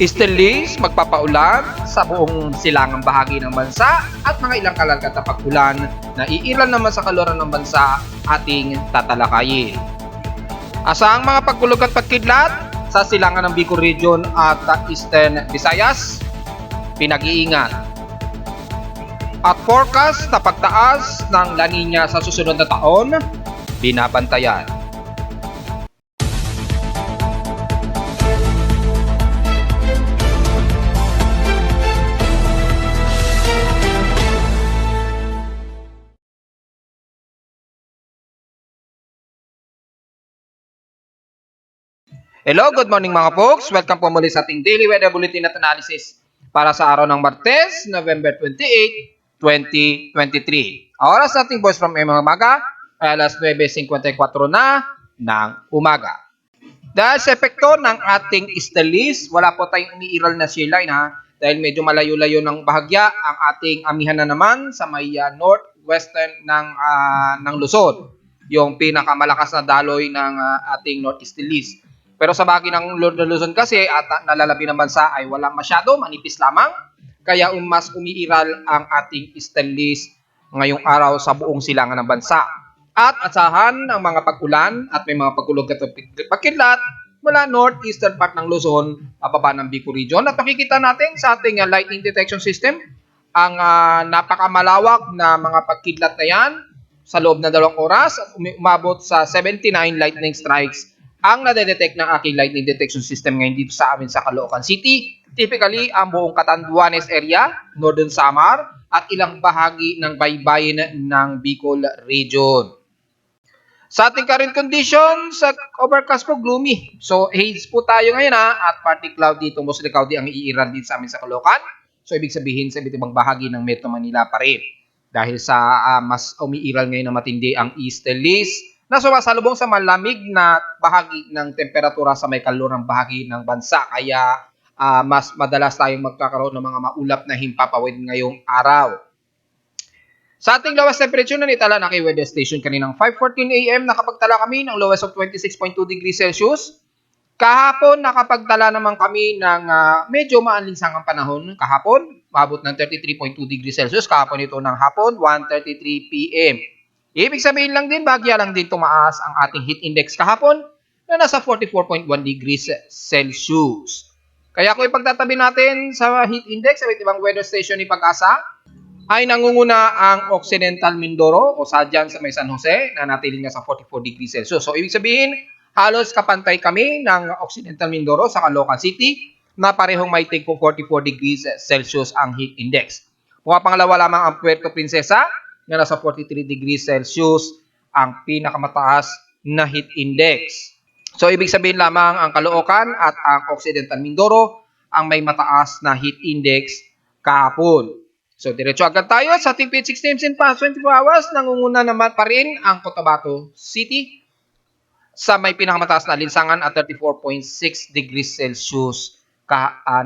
Easterlies magpapaulan sa buong silangang bahagi ng bansa at mga ilang kalalagad na pag-ulan na iilan naman sa kaluran ng bansa ating tatalakayin. Asang mga pagkulog at pagkidlat sa silangan ng Bicol Region at Eastern Visayas, pinag-iingat. At forecast na pagtaas ng La Nina sa susunod na taon, binabantayan. Hello, good morning mga folks. Welcome po muli sa ating Daily Weather Bulletin at Analysis para sa araw ng Martes, November 28, 2023. Oras nating voice from umaga ay alas 9:54 na ng umaga. Dahil sa epekto ng ating easterlies, wala po tayong umiiral na shear line ha. Dahil medyo malayo-layo ng bahagya ang ating amihan na naman sa may northwestern ng Luzon. Yung pinakamalakas na daloy ng ating northeasterlies. Pero sa bahagi ng Luzon kasi at nalalabi ng bansa ay wala masyado, manipis lamang. Kaya mas umiiral ang ating easterlies ngayong araw sa buong silangan ng bansa. At asahan ang mga pag-ulan at may mga pagkulog at pagkidlat mula northeastern part ng Luzon, pababa ng Bicol Region. At makikita natin sa ating lightning detection system ang napakamalawak na mga pagkidlat na yan sa loob ng 2 oras at umabot sa 79 lightning strikes ang nadedetect ng aking lightning detection system ngayon dito sa amin sa Caloocan City. Typically, ang buong Catanduanes area, Northern Samar, at ilang bahagi ng baybayin ng Bicol Region. Sa ating current condition, sa overcast po, gloomy. So, haze po tayo ngayon at partly cloudy, mostly cloudy ang iiral din sa amin sa Caloocan. So, ibig sabihin sa iba't ibang bahagi ng Metro Manila pa rin. Dahil sa mas umiiral ngayon na matindi ang easterlies, na sumasalubong sa malamig na bahagi ng temperatura sa may kalurang bahagi ng bansa. Kaya mas madalas tayong magkakaroon ng mga maulap na himpapawid ngayong araw. Sa ating lowest temperature na nitala na kay weather station kaninang 5:14 AM, nakapagtala kami ng lowest of 26.2 degrees Celsius. Kahapon, nakapagtala naman kami ng medyo maalinsangang panahon. Kahapon, maabot ng 33.2 degrees Celsius. Kahapon ito ng hapon, 1:33 PM. Ibig sabihin lang din, bagya lang din tumaas ang ating heat index kahapon na nasa 44.1 degrees Celsius. Kaya kung ipagtatabi natin sa heat index sa ibang weather station ni Pag-asa, ay nangunguna ang Occidental Mindoro o Sadyan sa may San Jose na natiling na sa 44 degrees Celsius. So ibig sabihin, halos kapantay kami ng Occidental Mindoro sa Caloocan City na parehong may tigpong 44 degrees Celsius ang heat index. Pangalawa lamang ang Puerto Princesa na nasa 43 degrees Celsius ang pinakamataas na heat index. So, ibig sabihin lamang ang Caloocan at ang Occidental Mindoro ang may mataas na heat index kahapon. So, diretso agad tayo sa ating PH 16 past 24 hours. Nangunguna naman pa rin ang Cotabato City sa may pinakamataas na alinsangan at 34.6 degrees Celsius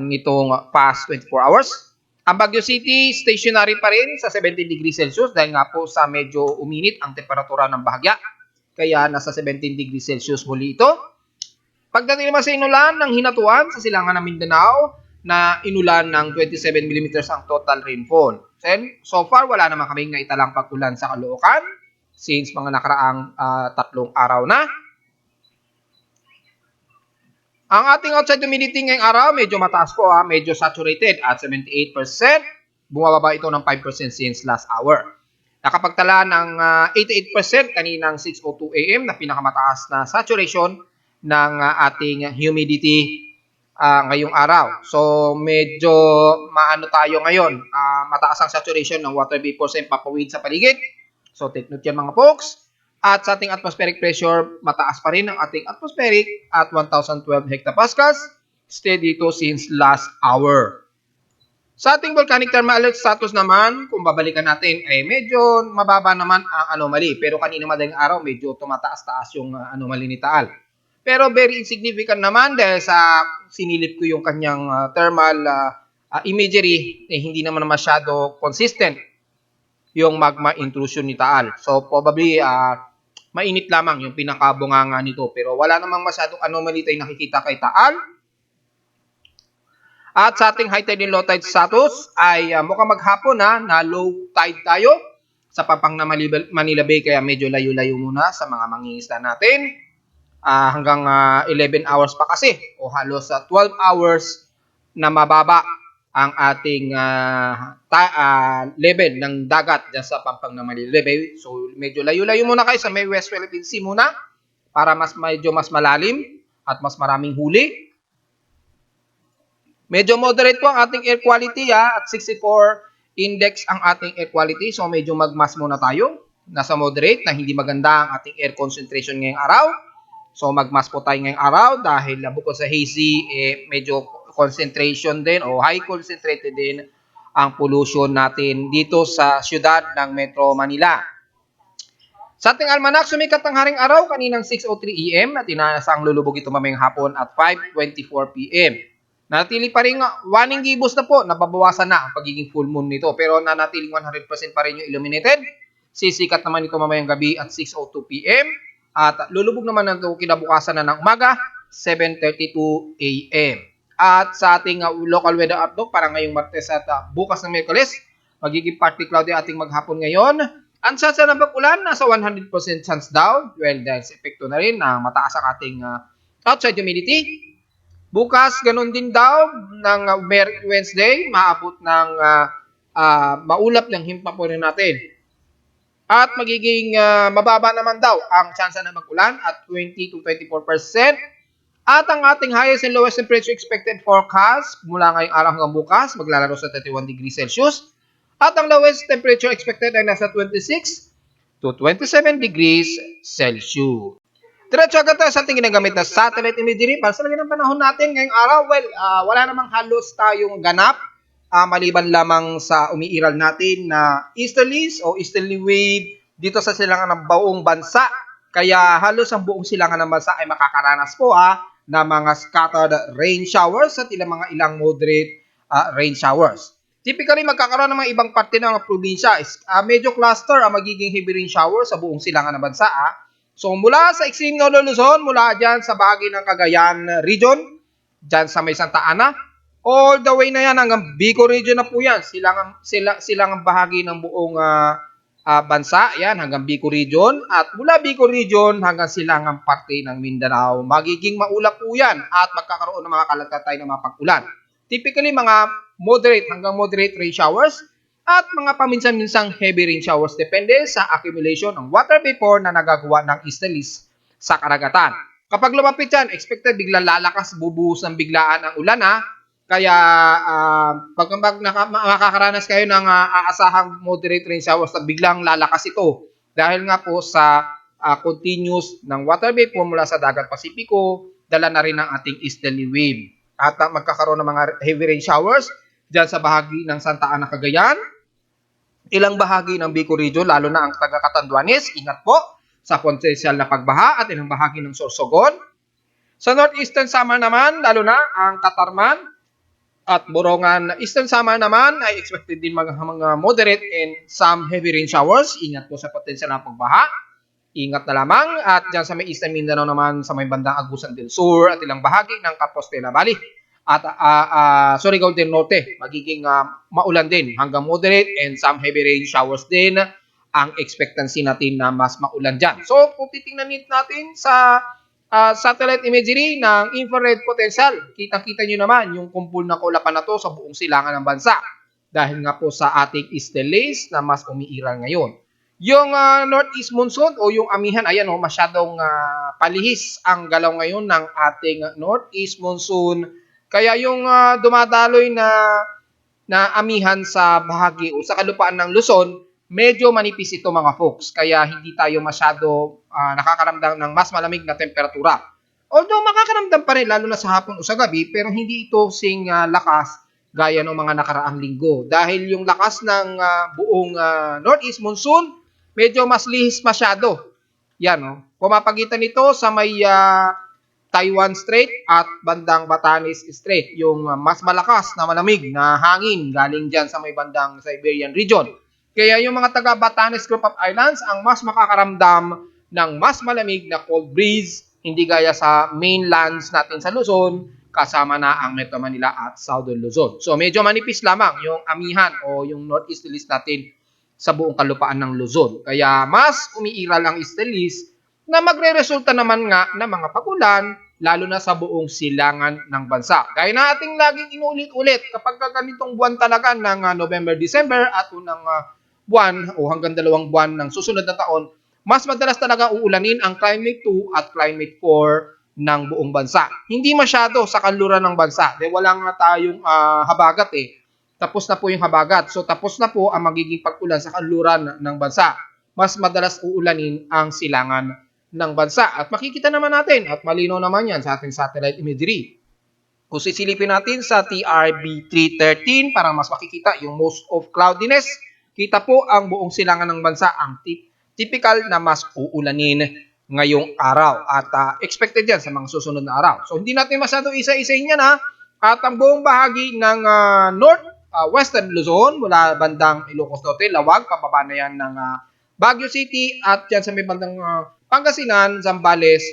nitong past 24 hours. Ang Baguio City, stationary pa rin sa 17 degrees Celsius dahil nga po sa medyo uminit ang temperatura ng bahagya. Kaya nasa 17 degrees Celsius muli ito. Pagdating naman sa inulan ng Hinatuan sa silangan ng Mindanao na inulan ng 27 mm ang total rainfall. So far, wala naman kaming naitalang pag-ulan sa Caloocan since mga nakaraang 3 araw na. Ang ating outside humidity ngayong araw, medyo mataas po medyo saturated at 78%. Bumababa ito ng 5% since last hour. Nakapagtala ng 88% kaninang 6:02 AM na pinakamataas na saturation ng ating humidity ngayong araw. So medyo maano tayo ngayon, mataas ang saturation ng water vapor sa papawid sa paligid. So take note yan mga folks. At sa ating atmospheric pressure, mataas pa rin ang ating atmospheric at 1,012 hectopascals. Stay dito since last hour. Sa ating volcanic thermal alert status naman, kung babalikan natin, ay medyo mababa naman ang anomaly. Pero kanina madaling araw, medyo tumataas-taas yung anomaly ni Taal. Pero very insignificant naman dahil sa sinilip ko yung kanyang thermal imagery, hindi naman masyado consistent yung magma intrusion ni Taal. So probably mainit lamang yung pinakabunganga nito pero wala namang masyadong anomaly tayong nakikita kay Taal. At sa ating high tide and low tide status ay mukhang maghapon na low tide tayo sa Pampang na Manila Bay, kaya medyo layo-layo muna sa mga mangingisda natin. Hanggang 11 hours pa kasi o halos 12 hours na mababa ang ating level ng dagat dyan sa Pampang na Manila Bay. So medyo layo-layo muna kayo sa may West Philippine Sea muna para medyo mas malalim at mas maraming huli. Medyo moderate po ang ating air quality at 64 index ang ating air quality. So medyo magmas muna tayo. Nasa moderate na hindi maganda ang ating air concentration ngayong araw. So magmas po tayo ngayong araw dahil bukod sa hazy, medyo concentration din o high concentrated din ang pollution natin dito sa siyudad ng Metro Manila. Sa ating almanac, sumikat ang haring araw kaninang 6:03 AM at inaasang lulubog ito mamayang hapon at 5:24 PM. Nanatili pa rin waning gibos na po, nababawasan na ang pagiging full moon nito. Pero nanatiling 100% pa rin yung illuminated. Sisikat naman ito mamayang gabi at 6:02 PM. At lulubog naman ito kinabukasan na ng umaga, 7:32 AM. At sa ating local weather outlook para ngayong Martes at bukas ng Miyerkules, magiging partly cloudy ating maghapon ngayon. Ang chance ng pag-ulan, nasa 100% chance daw. Well, dahil sa epekto na rin na mataas ang ating outside humidity. Bukas, ganun din daw ng Wednesday, maabot ng maulap ng himpapunin natin. At magiging mababa naman daw ang tsansa na mag-ulan at 20 to 24%. At ang ating highest and lowest temperature expected forecast mula ngayong araw hanggang bukas, maglalaro sa 31 degrees Celsius. At ang lowest temperature expected ay nasa 26 to 27 degrees Celsius. Diretso agad tayo sa ating ginagamit na satellite imagery para sa lagay ng panahon natin ngayong araw. Well, wala namang halos tayong ganap maliban lamang sa umiiral natin na easterlies o easterly wave dito sa silangan ng buong bansa. Kaya halos ang buong silangan ng bansa ay makakaranas po na mga scattered rain showers at ilang moderate rain showers. Typically, magkakaroon ng mga ibang parte ng probinsya. Medyo cluster ang magiging heavy rain shower sa buong silangan ng bansa. So, mula sa extreme Northern Luzon, mula dyan sa bahagi ng Cagayan region, dyan sa may Santa Ana, all the way na yan hanggang Bicol region na po yan. Silang bahagi ng buong bansa, yan, hanggang Bicol region. At mula Bicol region hanggang silangang parte ng Mindanao, magiging maulap po yan at magkakaroon ng mga kalatay ng mga pag-ulan. Typically, mga moderate hanggang moderate rain showers at mga paminsan-minsang heavy rain showers depende sa accumulation ng water vapor na nagagawa ng easterlies sa karagatan. Kapag lumapit yan, expected biglang lalakas, bubuhos ng biglaan ang ulan Kaya pag makakaranas kayo ng aasahang moderate rain showers na biglang lalakas ito dahil nga po sa continuous ng water vapor mula sa dagat Pasipiko, dala na rin ng ating easterly wave. At magkakaroon ng mga heavy rain showers dyan sa bahagi ng Santa Ana, Cagayan, ilang bahagi ng Bicol region, lalo na ang taga-Catanduanes, ingat po sa potensyal na pagbaha at ilang bahagi ng Sorsogon. Sa Northeastern Samar naman, lalo na ang Katarman at Borongan Eastern Samar naman ay expected din mga moderate and some heavy rain showers. Ingat po sa potensyal na pagbaha. Ingat na lamang. At dyan sa may Eastern Mindanao naman, sa may bandang Agusan del Sur at ilang bahagi ng Compostela Valley at Surigao del Norte, magiging maulan din hanggang moderate and some heavy rain showers din ang expectancy natin na mas maulan dyan. So, kung titingnan natin sa satellite imagery ng infrared potential, kitang-kita nyo naman yung kumpul na kaulapan na to sa buong silangan ng bansa dahil nga po sa ating easterlies na mas umiiral ngayon. Yung northeast monsoon o yung amihan, ayan masyadong palihis ang galaw ngayon ng ating northeast monsoon. Kaya yung dumadaloy na amihan sa bahagi o sa kalupaan ng Luzon, medyo manipis ito mga folks. Kaya hindi tayo masyado nakakaramdam ng mas malamig na temperatura. Although makakaramdam pa rin lalo na sa hapon o sa gabi, pero hindi ito sing lakas gaya ng mga nakaraang linggo. Dahil yung lakas ng buong northeast monsoon, medyo mas lihis masyado. Yan, pumapagitan ito sa may Taiwan Strait at bandang Batanes Strait, yung mas malakas na malamig na hangin galing dyan sa may bandang Siberian region. Kaya yung mga taga Batanes Group of Islands ang mas makakaramdam ng mas malamig na cold breeze, hindi gaya sa mainlands natin sa Luzon, kasama na ang Metro Manila at Southern Luzon. So medyo manipis lamang yung amihan o yung northeasterlies natin sa buong kalupaan ng Luzon. Kaya mas umiiral ang easterlies na magre-resulta naman nga ng mga pagulan lalo na sa buong silangan ng bansa. Gaya na ating laging inulit-ulit kapag ganitong buwan talaga ng November, December at unang buwan o hanggang 2 buwan ng susunod na taon, mas madalas talaga uulanin ang Climate 2 at Climate 4 ng buong bansa. Hindi masyado sa kanluran ng bansa. Dahil wala nga tayong habagat eh. Tapos na po yung habagat. So tapos na po ang magiging pag-ulan sa kanluran ng bansa. Mas madalas uulanin ang silangan ng bansa. At makikita naman natin at malinaw naman yan sa ating satellite imagery. Kung sisilipin natin sa TRB 313 para mas makikita yung most of cloudiness, kita po ang buong silangan ng bansa ang typical na mas uulanin ngayong araw at expected yan sa mga susunod na araw. So hindi natin masyado isa-isahin yan ha. At ang buong bahagi ng Western Luzon mula bandang Ilocos Norte, Lawag, pababa na yan ng Baguio City at yan sa may bandang Pangasinan, Zambales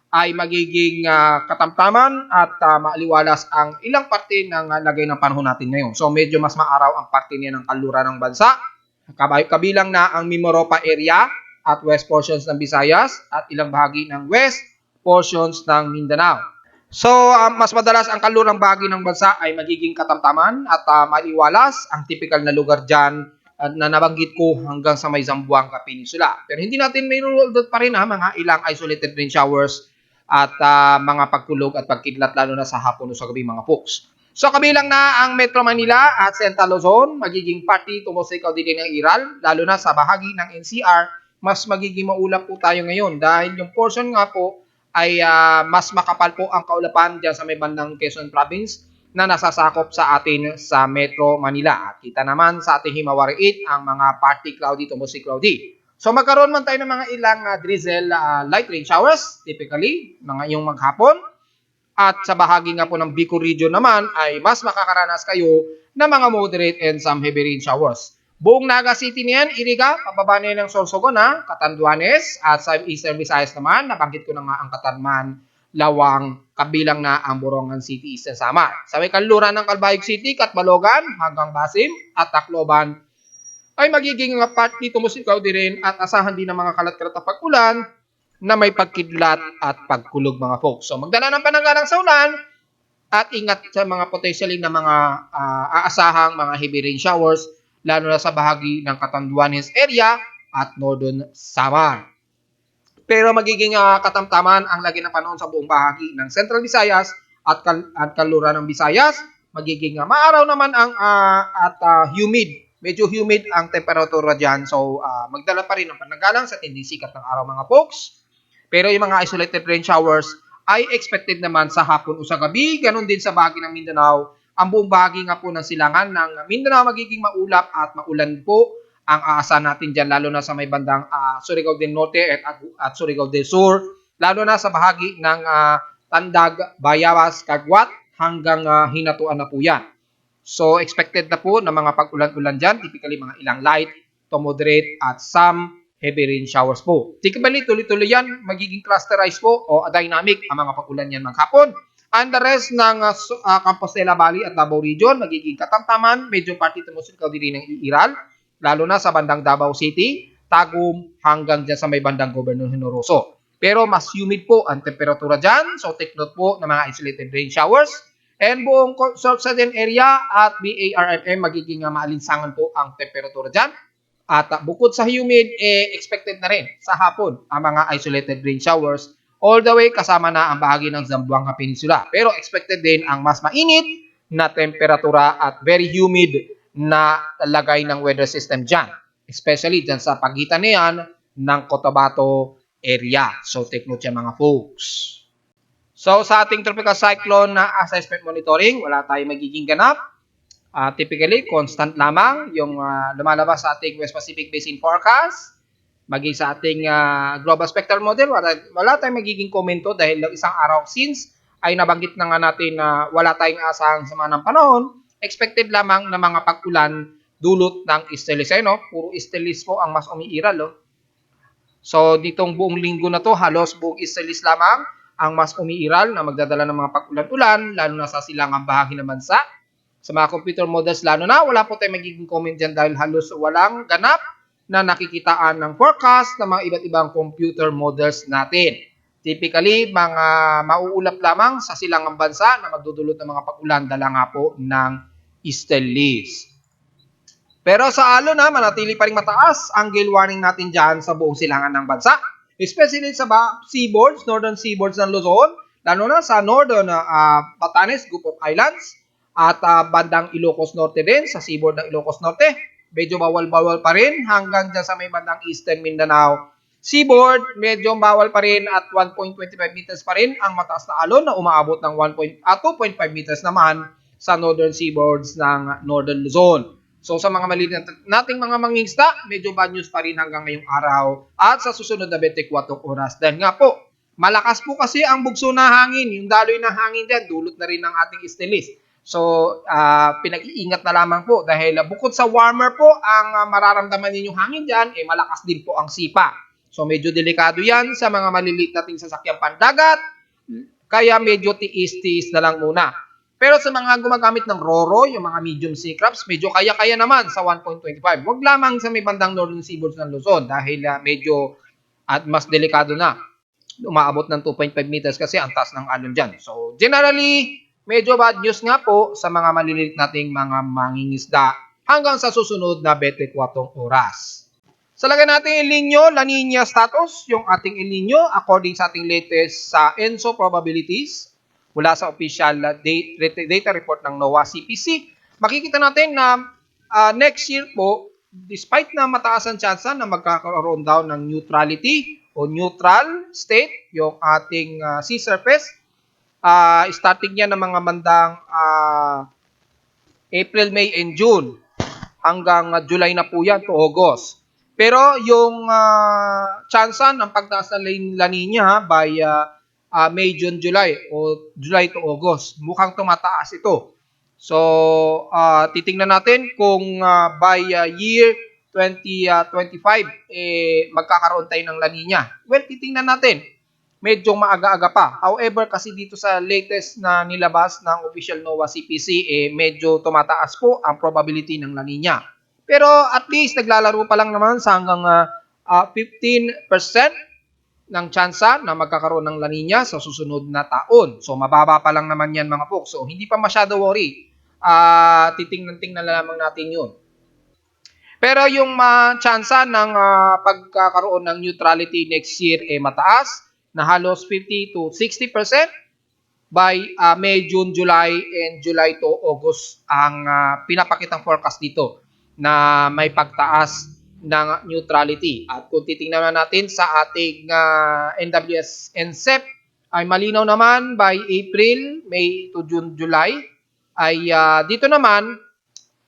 ay magiging katamtaman at maaliwalas ang ilang parte ng lagay ng panahon natin ngayon. So medyo mas maaraw ang parte niya ng kanluran ng bansa. Kabilang na ang Mimaropa area at west portions ng Visayas at ilang bahagi ng west portions ng Mindanao. So mas madalas ang kanlurang bahagi ng bansa ay magiging katamtaman at maaliwalas. Ang typical na lugar dyan na nabanggit ko hanggang sa may Zamboanga Peninsula. Pero hindi natin may rule out pa rin mga ilang isolated rain showers at mga pagkulog at pagkidlat lalo na sa hapon o sa gabi mga folks. So kabilang na ang Metro Manila at Central Luzon, magiging party tumusikaw din ng Iral, lalo na sa bahagi ng NCR, mas magiging maulap po tayo ngayon dahil yung portion nga po ay mas makapal po ang kaulapan dyan sa may bandang Quezon Province na nasasakop sa atin sa Metro Manila. At kita naman sa ating Himawari 8 ang mga partly cloudy to mostly cloudy. So magkaroon man tayo ng mga ilang drizzle light rain showers, typically, mga yung maghapon. At sa bahagi nga po ng Bicol region naman ay mas makakaranas kayo ng mga moderate and some heavy rain showers. Buong Naga City niyan, Iriga, pababa na ng Sorsogon, Catanduanes, at sa Eastern Visayas naman, nabanggit ko na nga ang Katarman, Lawang, kabilang na ang Borongan City, Eastern Samar. Sa may kanluran ng Calbayog City, Katbalogan, hanggang Basim, at Tacloban, ay magiging partly tumusikaw din rin at asahan din ng mga kalat-kalat na pag-ulan na may pagkidlat at pagkulog mga folks. So magdala ng pananggalang sa ulan at ingat sa mga potentially na mga aasahang mga heavy rain showers lalo na sa bahagi ng Catanduanes area at Northern Samar. Pero magiging katamtaman ang lagi ng panahon sa buong bahagi ng Central Visayas at kanluran ng Visayas. Magiging maaraw naman ang humid. Medyo humid ang temperatura dyan. So magdala pa rin ng pananggalang sa tinding sikat ng araw mga folks. Pero yung mga isolated rain showers ay expected naman sa hapon o sa gabi. Ganon din sa bahagi ng Mindanao. Ang buong bahagi nga po ng silangan ng Mindanao magiging maulap at maulan po ang aasahan natin dyan, lalo na sa may bandang Surigao del Norte at Surigao del Sur, lalo na sa bahagi ng Tandag, Bayawas, Kagwat, hanggang Hinatuan na po yan. So, expected na po na mga pag-ulan-ulan dyan, typically mga ilang light to moderate at some heavy rain showers po. Typically, tuloy-tuloy yan, magiging clusterized po o dynamic ang mga pag-ulan yan maghapon. And the rest ng Compostela Valley at Davao Region, magiging katamtaman, medyo party tumusikaw din ng Iiral, lalo na sa bandang Davao City, Tagum, hanggang dyan sa may bandang Gobernador Generoso. Pero mas humid po ang temperatura dyan, so take note po ng mga isolated rain showers. And buong southern area at BARMM, magiging maalinsangan po ang temperatura dyan. At bukod sa humid, expected na rin sa hapon ang mga isolated rain showers, all the way kasama na ang bahagi ng Zamboanga Peninsula. Pero expected din ang mas mainit na temperatura at very humid na lagay ng weather system dyan. Especially dyan sa pagitan niyan ng Cotabato area. So take note yan mga folks. So sa ating tropical cyclone na assessment monitoring, wala tayong magiging ganap. Typically, constant lamang yung lumalabas sa ating West Pacific Basin Forecast. Maging sa ating Global Spectral Model, wala tayong magiging komento dahil isang araw since ay nabanggit na nga natin na wala tayong asahang sama ng panahon. Expected lamang na mga pag-ulan dulot ng easterlies. Puro easterlies po ang mas umiiral. So, ditong buong linggo na to, halos buong easterlies lamang ang mas umiiral na magdadala ng mga pag-ulan-ulan, lalo na sa silangang bahagi ng bansa. Sa mga computer models lalo na, wala po tayong magiging comment dyan dahil halos walang ganap na nakikitaan ng forecast ng mga iba't ibang computer models natin. Typically, mga mauulap lamang sa silangang bansa na magdudulot ng mga pag-ulan dala nga po ng Stellis. Pero sa alon na, manatili pa rin mataas ang gale warning natin dyan sa buong silangan ng bansa. Especially sa seaboards, northern seaboards ng Luzon, lalo na sa northern Batanes, Group of Islands, at bandang Ilocos Norte din, sa seaboard ng Ilocos Norte. Medyo bawal-bawal pa rin hanggang dyan sa may bandang Eastern Mindanao. Seaboard, medyo bawal pa rin at 1.25 meters pa rin ang mataas na alon na umaabot ng 2.5 meters naman sa northern seaboards ng Northern Luzon. So sa mga maliliit nating mga mangingisda, medyo bad news pa rin hanggang ngayong araw at sa susunod na 24 oras. Dahil nga po, malakas po kasi ang bugso na hangin. Yung daloy ng hangin dyan, dulot na rin ng ating Stellis. So, pinag-iingat na lamang po dahil bukod sa warmer po, ang mararamdaman ninyong hangin dyan, malakas din po ang sipa. So, medyo delikado yan sa mga maliliit nating sasakyang pandagat, kaya medyo tiis-tiis na lang muna. Pero sa mga gumagamit ng Roro, yung mga medium sea crabs, medyo kaya-kaya naman sa 1.25. Huwag lamang sa may bandang northern seaboards ng Luzon dahil medyo at mas delikado na. Umaabot ng 2.5 meters kasi ang taas ng alon dyan. So, generally, medyo bad news nga po sa mga maliliit nating mga mangingisda hanggang sa susunod na 24 oras. Sa lagay natin El Nino, La Nina status, yung ating El Nino according sa ating latest sa ENSO probabilities mula sa official data report ng NOAA CPC. Makikita natin na next year po, despite na mataas ang tsansa na magkakaroon daw ng neutrality o neutral state, yung ating sea surface, starting niya ng mga bandang April, May, and June hanggang July na po yan to August. Pero yung tsansa ng pagtaas ng La Nina by May, June, July o July to August, mukhang tumataas ito. So, titingnan natin kung by year 2025 magkakaroon tayo ng La Nina. Well, titingnan natin. Medyo maaga-aga pa. However, kasi dito sa latest na nilabas ng official NOAA CPC, medyo tumataas po ang probability ng La Nina. Pero at least naglalaro pa lang naman sa hanggang 15% ng tsansa na magkakaroon ng La Nina sa susunod na taon. So, mababa pa lang naman yan mga folks. So, hindi pa masyado worry. Titingnan na lamang natin yun. Pero yung tsansa ng pagkakaroon ng neutrality next year mataas, na halos 50 to 60% by May, June, July, and July to August ang pinapakitang forecast dito na may pagtaas ng neutrality. At kung titingnan natin sa ating NWS NCEP, ay malinaw naman by April, May to June, July, ay dito naman,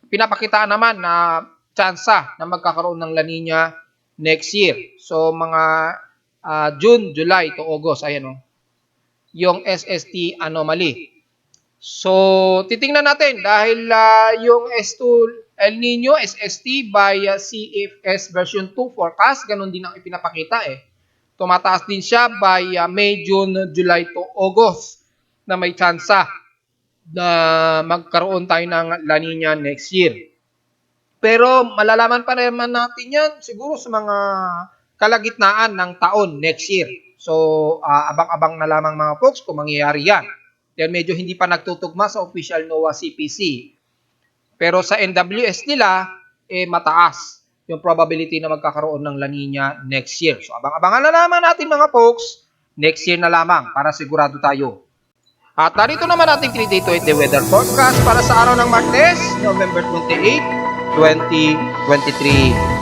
pinapakitaan naman na tsansa na magkakaroon ng La Nina next year. So, mga June, July to August, ayan o, yung SST anomaly. So, titingnan natin dahil yung S2 El Nino, SST by CFS version 2 forecast, ganun din ang ipinapakita Tumataas din siya by May, June, July to August na may tsansa na magkaroon tayo ng La Nina next year. Pero malalaman pa naman natin yan siguro sa mga kalagitnaan ng taon next year. So, abang-abang na lamang mga folks kung mangyayari yan. Dahil medyo hindi pa nagtutugma sa official NOAA CPC. Pero sa NWS nila, mataas yung probability na magkakaroon ng La Nina next year. So, abang-abangan na lamang natin mga folks, next year na lamang para sigurado tayo. At narito naman ating 3-day to 8-day weather forecast para sa araw ng Martes, November 28, 2023.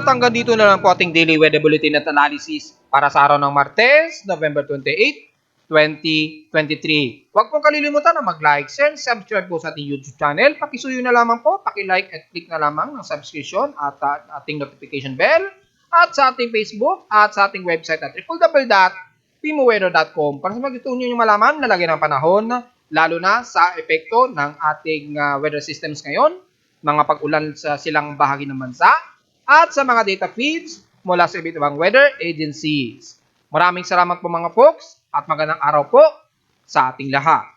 hanggang dito na lang po ating daily weather bulletin at analysis para sa araw ng Martes, November 28, 2023. Huwag pong kalilimutan na mag-like, share, subscribe po sa ating YouTube channel. Pakisuyo na lamang po, paki-like at click na lamang ng subscription at ating notification bell at sa ating Facebook at sa ating website at www.pimoweather.com para sa mga gusto nyo yung malaman na lagi ng panahon, lalo na sa epekto ng ating weather systems ngayon, mga pag-ulan sa silang bahagi ng bansa, at sa mga data feeds mula sa iba't ibang weather agencies. Maraming salamat po mga folks at magandang araw po sa ating lahat.